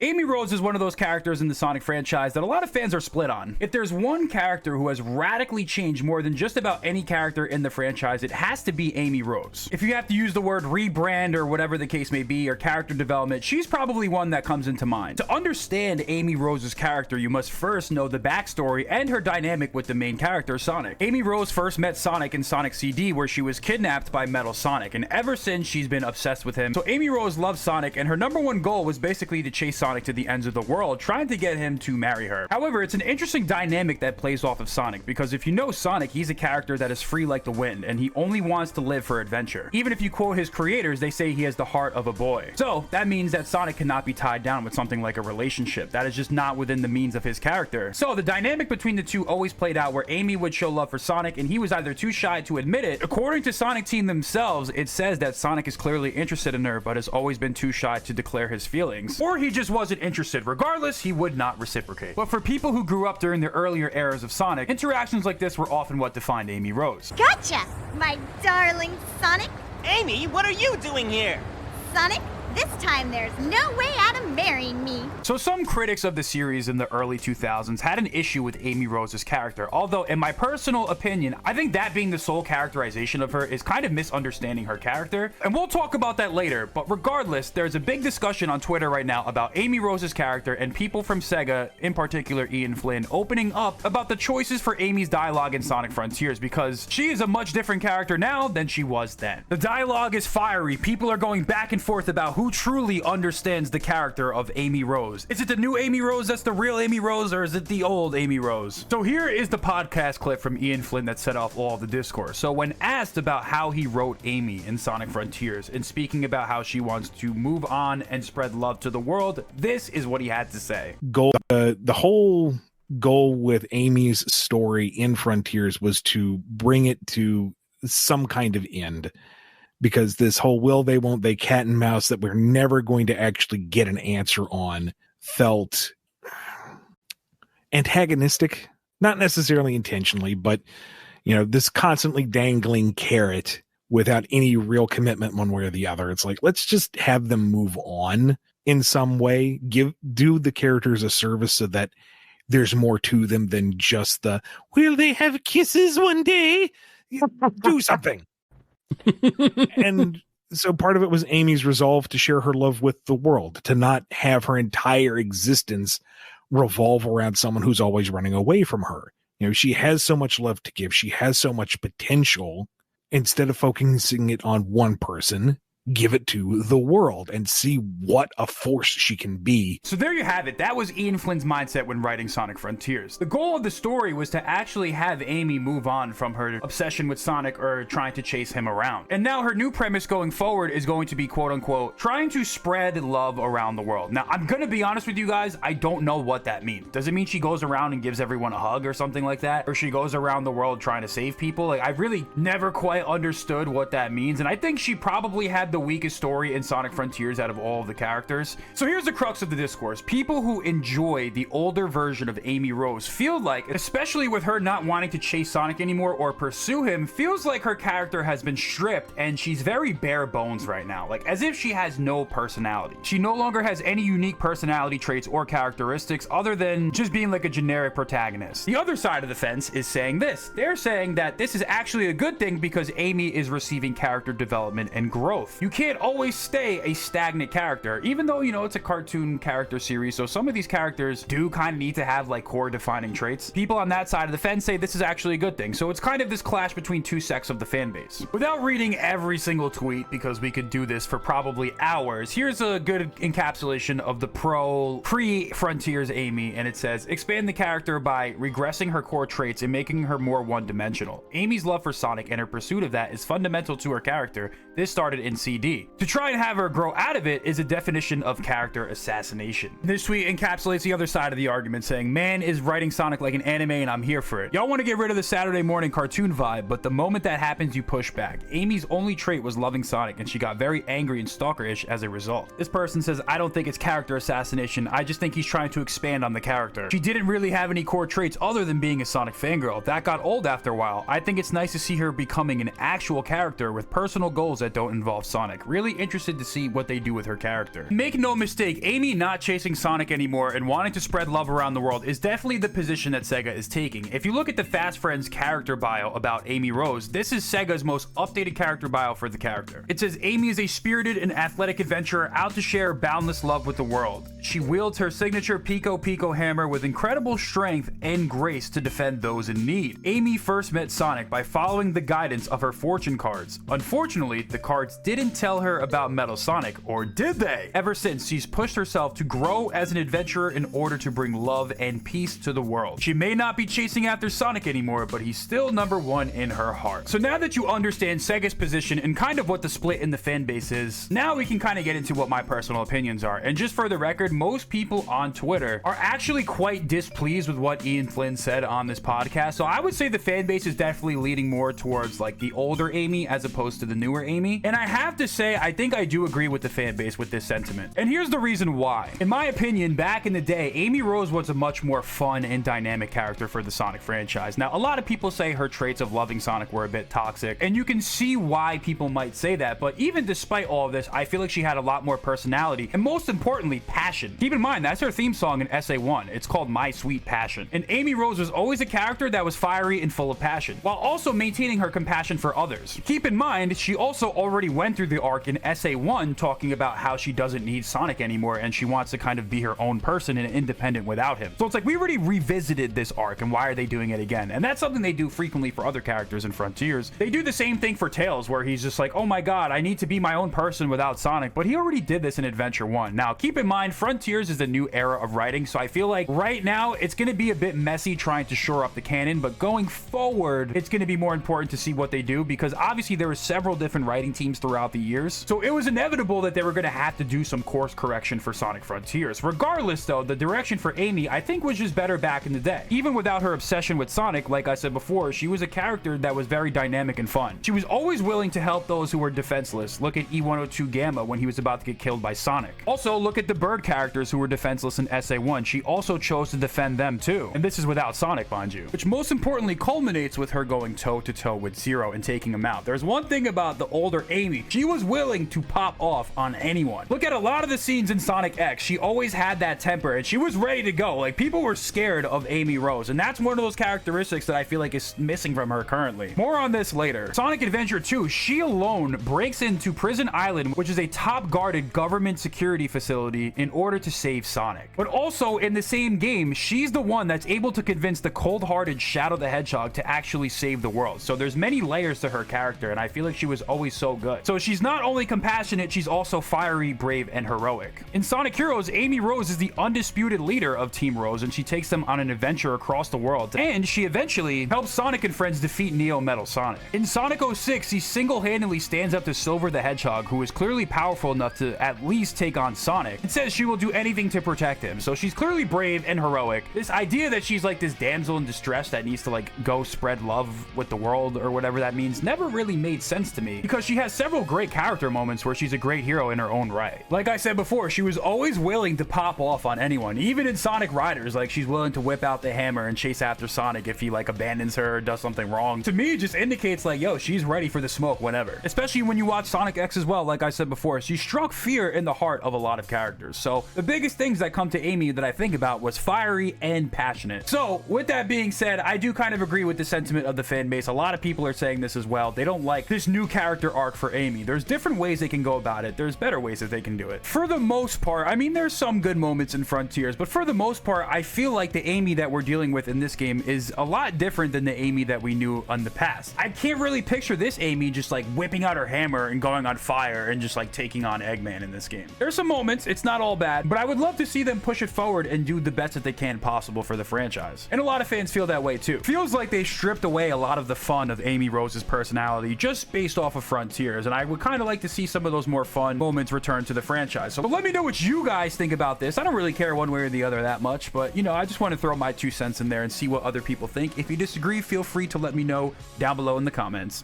Amy Rose is one of those characters in the Sonic franchise that a lot of fans are split on. If there's one character who has radically changed more than just about any character in the franchise, it has to be Amy Rose. If you have to use the word rebrand or whatever the case may be, or character development, she's probably one that comes into mind. To understand Amy Rose's character, you must first know the backstory and her dynamic with the main character, Sonic. Amy Rose first met Sonic in Sonic CD, where she was kidnapped by Metal Sonic, and ever since she's been obsessed with him. So Amy Rose loves Sonic, and her number one goal was basically to chase Sonic to the ends of the world, trying to get him to marry her. However, it's an interesting dynamic that plays off of Sonic, because if you know Sonic, he's a character that is free like the wind, and he only wants to live for adventure. Even if you quote his creators, they say he has the heart of a boy. So that means that Sonic cannot be tied down with something like a relationship. That is just not within the means of his character. So the dynamic between the two always played out where Amy would show love for Sonic, and he was either too shy to admit it. According to Sonic Team themselves, it says that Sonic is clearly interested in her, but has always been too shy to declare his feelings. Or he just wasn't interested. Regardless, he would not reciprocate. But for people who grew up during the earlier eras of Sonic, interactions like this were often what defined Amy Rose. Gotcha, my darling Sonic. Amy, what are you doing here? Sonic, this time there's no way out of marrying me. So some critics of the series in the early 2000s had an issue with Amy Rose's character, although in my personal opinion, I think that being the sole characterization of her is kind of misunderstanding her character, and we'll talk about that later. But regardless, there's a big discussion on Twitter right now about Amy Rose's character, and people from SEGA, in particular Ian Flynn, opening up about the choices for Amy's dialogue in Sonic Frontiers, because she is a much different character now than she was then. The dialogue is fiery, people are going back and forth about who truly understands the character of Amy Rose. Is it the new Amy Rose that's the real Amy Rose, or is it the old Amy Rose? So here is the podcast clip from Ian Flynn that set off all of the discourse. So when asked about how he wrote Amy in Sonic Frontiers, and speaking about how she wants to move on and spread love to the world, this is what he had to say. The whole goal with Amy's story in Frontiers was to bring it to some kind of end. Because this whole will they, won't they, cat and mouse that we're never going to actually get an answer on felt antagonistic, not necessarily intentionally, but, you know, this constantly dangling carrot without any real commitment one way or the other. It's like, let's just have them move on in some way, do the characters a service so that there's more to them than just the, will they have kisses one day? Do something. And so part of it was Amy's resolve to share her love with the world, to not have her entire existence revolve around someone who's always running away from her. You know, she has so much love to give. She has so much potential. Instead of focusing it on one person, give it to the world and see what a force she can be. So there you have it. That was Ian Flynn's mindset when writing Sonic Frontiers. The goal of the story was to actually have Amy move on from her obsession with Sonic or trying to chase him around. And now her new premise going forward is going to be, quote unquote, trying to spread love around the world. Now, I'm going to be honest with you guys, I don't know what that means. Does it mean she goes around and gives everyone a hug or something like that? Or she goes around the world trying to save people? Like, I really never quite understood what that means. And I think she probably had the weakest story in Sonic Frontiers out of all of the characters. So here's the crux of the discourse. People who enjoy the older version of Amy Rose feel like, especially with her not wanting to chase Sonic anymore or pursue him, feels like her character has been stripped and she's very bare bones right now, like as if she has no personality. She no longer has any unique personality traits or characteristics other than just being like a generic protagonist. The other side of the fence is saying this. They're saying that this is actually a good thing because Amy is receiving character development and growth. You can't always stay a stagnant character, even though, you know, it's a cartoon character series, so some of these characters do kind of need to have like core defining traits. People on that side of the fence say this is actually a good thing, so it's kind of this clash between two sects of the fan base. Without reading every single tweet, because we could do this for probably hours, here's a good encapsulation of the pre-Frontiers Amy, and it says, expand the character by regressing her core traits and making her more one-dimensional. Amy's love for Sonic and her pursuit of that is fundamental to her character. This started in CD. To try and have her grow out of it is a definition of character assassination. This tweet encapsulates the other side of the argument, saying, man is writing Sonic like an anime and I'm here for it. Y'all want to get rid of the Saturday morning cartoon vibe, but the moment that happens, you push back. Amy's only trait was loving Sonic, and she got very angry and stalkerish as a result. This person says, I don't think it's character assassination. I just think he's trying to expand on the character. She didn't really have any core traits other than being a Sonic fangirl. That got old after a while. I think it's nice to see her becoming an actual character with personal goals that don't involve Sonic. Sonic. Really interested to see what they do with her character. Make no mistake, Amy not chasing Sonic anymore and wanting to spread love around the world is definitely the position that SEGA is taking. If you look at the Fast Friends character bio about Amy Rose, this is SEGA's most updated character bio for the character. It says Amy is a spirited and athletic adventurer out to share boundless love with the world. She wields her signature Pico Pico hammer with incredible strength and grace to defend those in need. Amy first met Sonic by following the guidance of her fortune cards. Unfortunately, the cards didn't tell her about Metal Sonic, or did they? Ever since, she's pushed herself to grow as an adventurer in order to bring love and peace to the world. She may not be chasing after Sonic anymore, but he's still #1 in her heart. So now that you understand SEGA's position and kind of what the split in the fan base is, now we can kind of get into what my personal opinions are. And just for the record, most people on Twitter are actually quite displeased with what Ian Flynn said on this podcast. So I would say the fan base is definitely leaning more towards like the older Amy as opposed to the newer Amy. And I have to say, I think I do agree with the fan base with this sentiment. And here's the reason why. In my opinion, back in the day, Amy Rose was a much more fun and dynamic character for the Sonic franchise. Now, a lot of people say her traits of loving Sonic were a bit toxic, and you can see why people might say that, but even despite all of this, I feel like she had a lot more personality, and most importantly, passion. Keep in mind, that's her theme song in SA1. It's called My Sweet Passion. And Amy Rose was always a character that was fiery and full of passion, while also maintaining her compassion for others. Keep in mind, she also already went through the arc in SA1 talking about how she doesn't need Sonic anymore, and she wants to kind of be her own person and independent without him. So it's like, we already revisited this arc, and why are they doing it again? And that's something they do frequently for other characters in Frontiers. They do the same thing for Tails, where he's just like, oh my god, I need to be my own person without Sonic, but he already did this in Adventure 1. Now, keep in mind, Frontiers is the new era of writing, so I feel like right now, it's going to be a bit messy trying to shore up the canon, but going forward, it's going to be more important to see what they do, because obviously there were several different writing teams throughout the years, so it was inevitable that they were going to have to do some course correction for Sonic Frontiers. Regardless, though, the direction for Amy, I think, was just better back in the day. Even without her obsession with Sonic, like I said before, she was a character that was very dynamic and fun. She was always willing to help those who were defenseless. Look at E102 Gamma when he was about to get killed by Sonic. Also, look at the bird characters who were defenseless in SA1. She also chose to defend them too. And this is without Sonic, mind you. Which most importantly culminates with her going toe-to-toe with Zero and taking him out. There's one thing about the older Amy. She was willing to pop off on anyone. Look at a lot of the scenes in Sonic X. She always had that temper and she was ready to go. Like, people were scared of Amy Rose, and that's one of those characteristics that I feel like is missing from her currently. More on this later. Sonic Adventure 2, she alone breaks into Prison Island, which is a top-guarded government security facility, in order to save Sonic. But also, in the same game, she's the one that's able to convince the cold-hearted Shadow the Hedgehog to actually save the world. So there's many layers to her character, and I feel like she was always so good. So she's not only compassionate, she's also fiery, brave, and heroic. In Sonic Heroes, Amy Rose is the undisputed leader of Team Rose, and she takes them on an adventure across the world, and she eventually helps Sonic and friends defeat Neo Metal Sonic. In Sonic 06, he single-handedly stands up to Silver the Hedgehog, who is clearly powerful enough to at least take on Sonic, and says she will do anything to protect him. So she's clearly brave and heroic. This idea that she's like this damsel in distress that needs to like go spread love with the world, or whatever that means, never really made sense to me, because she has several great character moments where she's a great hero in her own right. Like I said before, she was always willing to pop off on anyone. Even in Sonic Riders, like, she's willing to whip out the hammer and chase after Sonic if he like abandons her or does something wrong. To me, it just indicates like, yo, she's ready for the smoke whenever. Especially when you watch Sonic X as well. Like I said before, she struck fear in the heart of a lot of characters. So the biggest things that come to Amy that I think about was fiery and passionate. So with that being said, I do kind of agree with the sentiment of the fan base. A lot of people are saying this as well. They don't like this new character arc for Amy. There's different ways they can go about it. There's better ways that they can do it. For the most part, I mean, there's some good moments in Frontiers, but for the most part, I feel like the Amy that we're dealing with in this game is a lot different than the Amy that we knew in the past. I can't really picture this Amy just like whipping out her hammer and going on fire and just like taking on Eggman in this game. There's some moments, it's not all bad, but I would love to see them push it forward and do the best that they can possible for the franchise. And a lot of fans feel that way too. Feels like they stripped away a lot of the fun of Amy Rose's personality just based off of Frontiers, and I would kind of like to see some of those more fun moments return to the franchise. So let me know what you guys think about this. I don't really care one way or the other that much, but you know, I just want to throw my 2 cents in there and see what other people think. If you disagree, feel free to let me know down below in the comments.